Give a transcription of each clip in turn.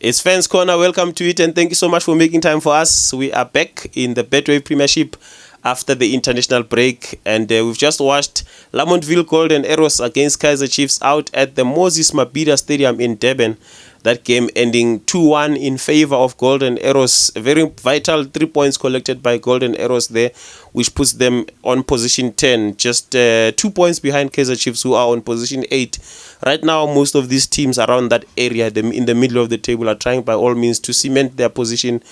It's Fans Corner. Welcome to it, and thank you so much for making time for us. We are back in the Betway Premiership after the international break, and we've just watched Lamontville Golden Arrows against Kaizer Chiefs out at the Moses Mabhida Stadium in Durban. That game ending 2-1 in favor of Golden Arrows. A very vital 3 points collected by Golden Arrows there, which puts them on position 10, just 2 points behind Kaizer Chiefs, who are on position 8. Right now, most of these teams around that area, in the middle of the table, are trying by all means to cement their position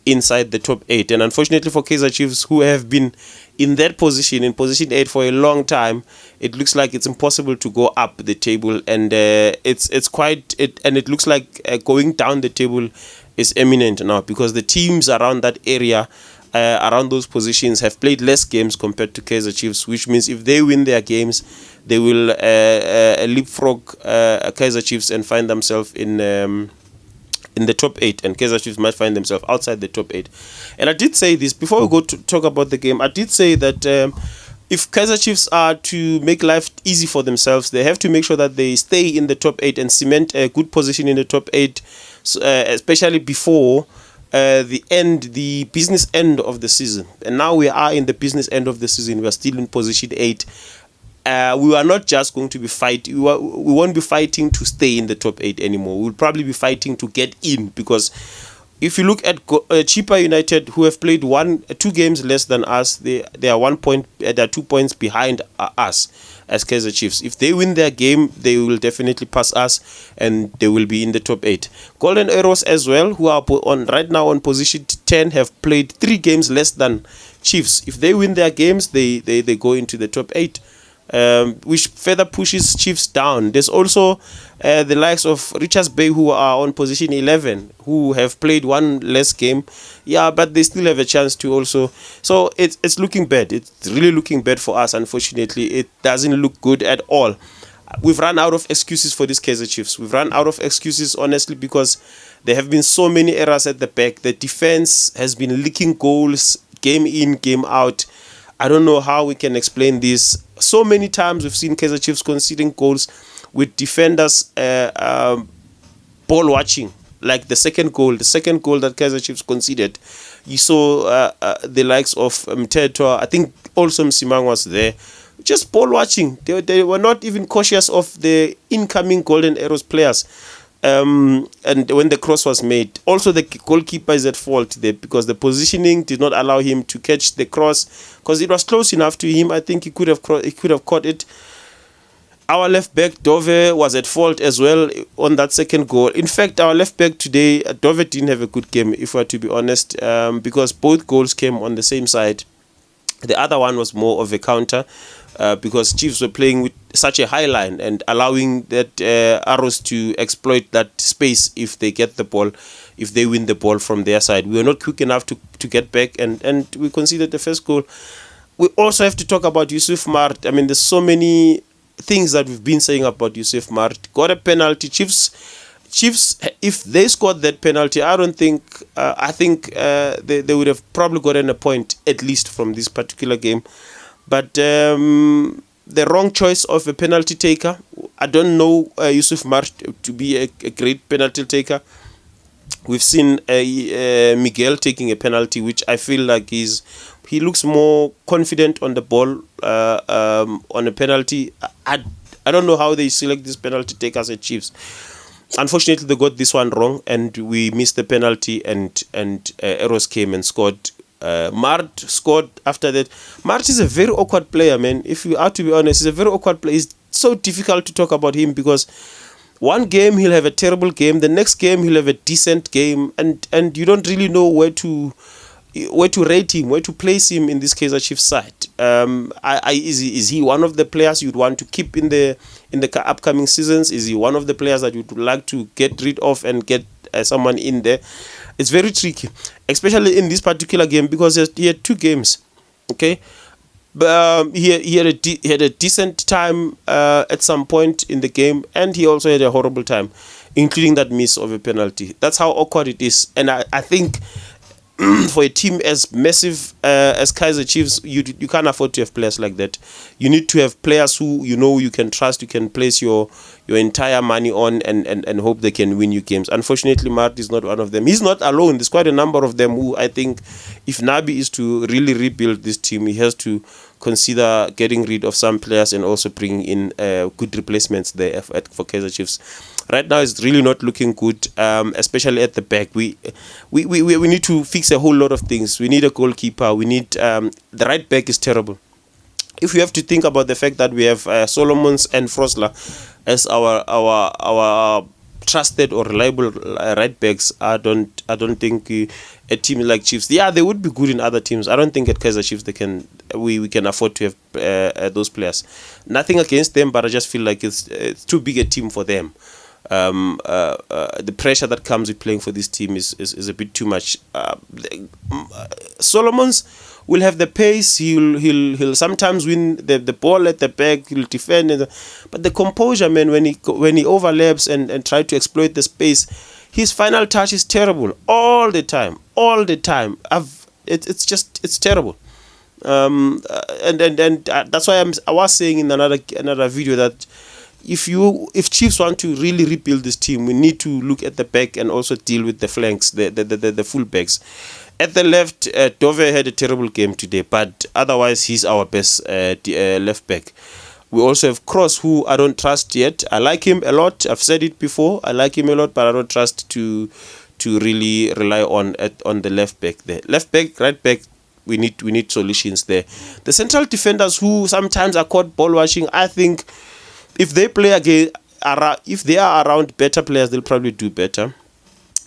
inside the top 8. And unfortunately for Kaizer Chiefs, who have been in that position, in position 8 for a long time, it looks like it's impossible to go up the table, and it looks like going down the table is imminent now, because the teams around that area, around those positions, have played less games compared to Kaizer Chiefs, which means if they win their games, they will leapfrog Kaizer Chiefs and find themselves in the top 8, and Kaizer Chiefs might find themselves outside the top 8. And I did say this before we go to talk about the game. I did say that if Kaizer Chiefs are to make life easy for themselves, they have to make sure that they stay in the top 8 and cement a good position in the top 8, especially before the business end of the season. And now we are in the business end of the season. We are still in position 8. We are not just going to be fighting. We won't be fighting to stay in the top 8 anymore. We'll probably be fighting to get in, because if you look at Chippa United, who have played 2 games less than us, they are 1 point, they are 2 points behind us as Kaizer Chiefs. If they win their game, they will definitely pass us, and they will be in the top 8. Golden Arrows as well, who are right now on position 10, have played 3 games less than Chiefs. If they win their games, they go into the top 8. Which further pushes Chiefs down. There's also the likes of Richards Bay, who are on position 11, who have played 1 less game. Yeah, but they still have a chance to also. So it's looking bad. It's really looking bad for us, unfortunately. It doesn't look good at all. We've run out of excuses for these Kaizer Chiefs. We've run out of excuses, honestly, because there have been so many errors at the back. The defense has been leaking goals game in, game out. I don't know how we can explain this. So many times we've seen Kaizer Chiefs conceding goals with defenders ball watching, like the second goal that Kaizer Chiefs conceded. You saw the likes of Mteto, I think also Msimang was there, just ball watching. They were not even cautious of the incoming Golden Arrows players. And when the cross was made, also the goalkeeper is at fault there, because the positioning did not allow him to catch the cross, because it was close enough to him. I think he could have caught it. Our left back Dove was at fault as well on that second goal. In fact, our left back today, Dove didn't have a good game, if we're to be honest, because both goals came on the same side. The other one was more of a counter, because Chiefs were playing with such a high line and allowing that Arrows to exploit that space if they get the ball, if they win the ball from their side. We were not quick enough to get back, and we conceded the first goal. We also have to talk about Yusuf Mart. I mean, there's so many things that we've been saying about Yusuf Mart. Got a penalty. Chiefs, if they scored that penalty, I think they would have probably gotten a point at least from this particular game. But the wrong choice of a penalty taker. I don't know Yusuf Mart to be a great penalty taker. We've seen Miguel taking a penalty, which I feel like he looks more confident on the ball on a penalty. I don't know how they select these penalty takers at Chiefs. Unfortunately, they got this one wrong, and we missed the penalty, and Arrows came and scored. Mart scored after that. Mart is a very awkward player, man. If you are to be honest, he's a very awkward player. It's so difficult to talk about him, because one game he'll have a terrible game, the next game he'll have a decent game, and you don't really know where to rate him, where to place him in this Kaizer Chiefs side. Is he one of the players you'd want to keep in the upcoming seasons? Is he one of the players that you'd like to get rid of and get someone in there? It's very tricky, especially in this particular game, because he had 2 games. Okay, but he had a decent time at some point in the game, and he also had a horrible time, including that miss of a penalty. That's how awkward it is, and I think for a team as massive as Kaizer Chiefs, you can't afford to have players like that. You need to have players who you can trust, you can place your entire money on, and hope they can win you games. Unfortunately, Mart is not one of them. He's not alone. There's quite a number of them who I think, if Nabi is to really rebuild this team, he has to consider getting rid of some players and also bringing in good replacements there for Kaizer Chiefs. Right now, it's really not looking good, especially at the back. We need to fix a whole lot of things. We need a goalkeeper. We need the right back is terrible. If we have to think about the fact that we have Solomons and Frosler as our trusted or reliable right backs, I don't think a team like Chiefs, they would be good in other teams. I don't think at Kaizer Chiefs we can afford to have those players. Nothing against them, but I just feel like it's too big a team for them. The pressure that comes with playing for this team is a bit too much. Solomons will have the pace. He'll sometimes win the ball at the back. He'll defend, but the composure, man, when he overlaps and try to exploit the space, his final touch is terrible all the time. It's terrible. And that's why I was saying in another video that if Chiefs want to really rebuild this team, we need to look at the back and also deal with the flanks, the full backs. At the left, Dove had a terrible game today, but otherwise he's our best left back. We also have Cross, who I don't trust yet. I like him a lot. I've said it before. I like him a lot, but I don't trust to really rely on the left back there. Left back, right back, we need solutions there. The central defenders who sometimes are caught ball watching, I think if they play again, if they are around better players, they'll probably do better.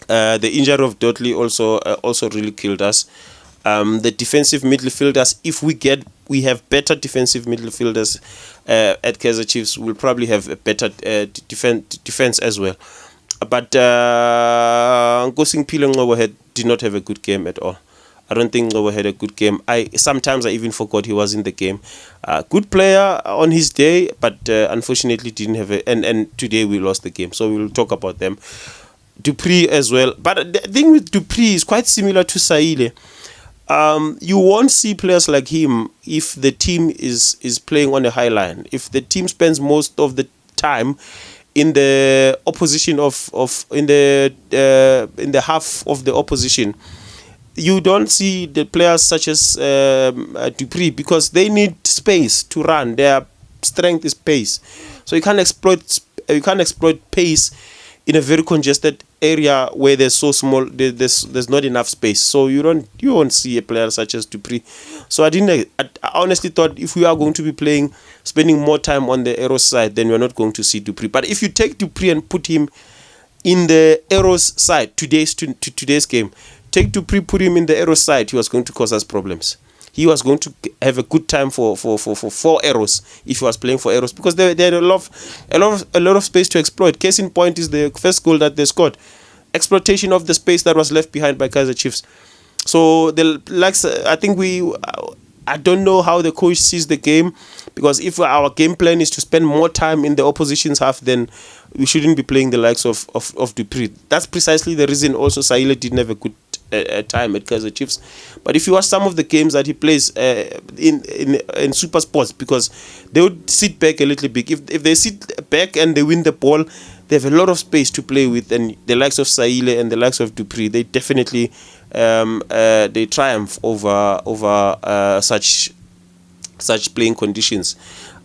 The injury of Dudley also really killed us. The defensive midfielders, if we have better defensive midfielders at Kaizer Chiefs, we'll probably have a better defense as well. But Nkosing Phile did not have a good game at all. I don't think Ngobo had a good game. Sometimes I even forgot he was in the game. Good player on his day, but unfortunately didn't have and today we lost the game. So we'll talk about them. Dupree as well. But the thing with Dupree is quite similar to Saile. You won't see players like him if the team is playing on a high line. If the team spends most of the time in the opposition in the half of the opposition, you don't see the players such as Dupree, because they need space to run. Their strength is pace, so you can't exploit pace in a very congested area where there's so small. There's not enough space, so you won't see a player such as Dupree. So I honestly thought if we are going to be spending more time on the Arrows side, then we're not going to see Dupree. But if you take Dupree and put him in the Arrows side today's game, take Dupree, put him in the Arrows side, he was going to cause us problems. He was going to have a good time for 4 Arrows if he was playing for Arrows, because they had a lot of space to exploit. Case in point is the first goal that they scored, exploitation of the space that was left behind by Kaizer Chiefs. So I don't know how the coach sees the game, because if our game plan is to spend more time in the opposition's half, then we shouldn't be playing the likes of Dupree. That's precisely the reason also Saile didn't have a good time at Kaizer Chiefs. But if you watch some of the games that he plays in Super Sports, because they would sit back a little bit. If they sit back and they win the ball, they have a lot of space to play with, and the likes of Saile and the likes of Dupree, they definitely they triumph over such playing conditions.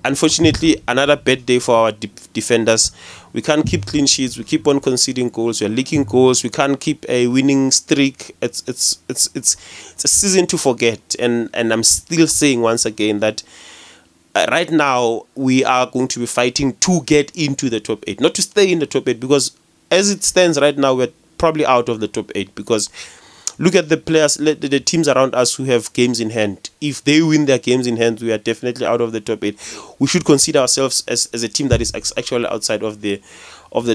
Unfortunately, another bad day for our defenders. We can't keep clean sheets. We keep on conceding goals. We're leaking goals. We can't keep a winning streak. It's a season to forget. And I'm still saying once again that right now we are going to be fighting to get into the top 8, not to stay in the top 8, because as it stands right now, we're probably out of the top 8, because look at the players, the teams around us who have games in hand. If they win their games in hand, we are definitely out of the top 8. We should consider ourselves as a team that is actually outside of the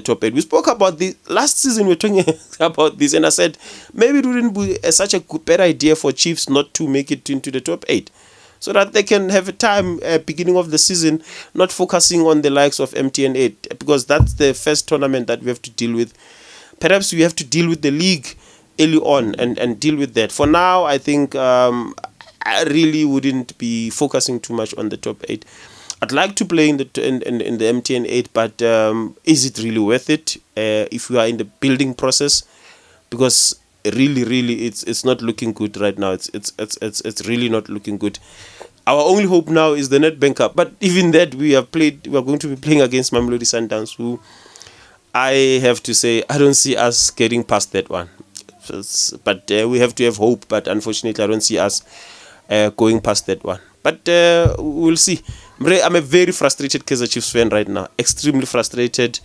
top 8. We spoke about the last season. We were talking about this, and I said maybe it wouldn't be such a better idea for Chiefs not to make it into the top 8, so that they can have a time beginning of the season not focusing on the likes of MTN 8, because that's the first tournament that we have to deal with. Perhaps we have to deal with the league early on and deal with that. For now, I think I really wouldn't be focusing too much on the top 8. I'd like to play in the MTN 8, but is it really worth it if we are in the building process? Because really, it's not looking good right now. It's really not looking good. Our only hope now is the Nedbank Cup, but even that we are going to be playing against Mmodi Sundowns, who I have to say I don't see us getting past that one. But we have to have hope. But unfortunately, I don't see us going past that one. But we'll see. I'm a very frustrated Kaizer Chiefs fan right now. Extremely frustrated.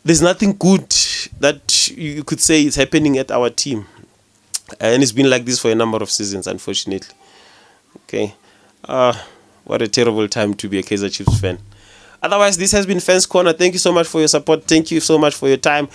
There's nothing good that you could say is happening at our team. And it's been like this for a number of seasons, unfortunately. Okay. What a terrible time to be a Kaizer Chiefs fan. Otherwise, this has been Fans Corner. Thank you so much for your support. Thank you so much for your time.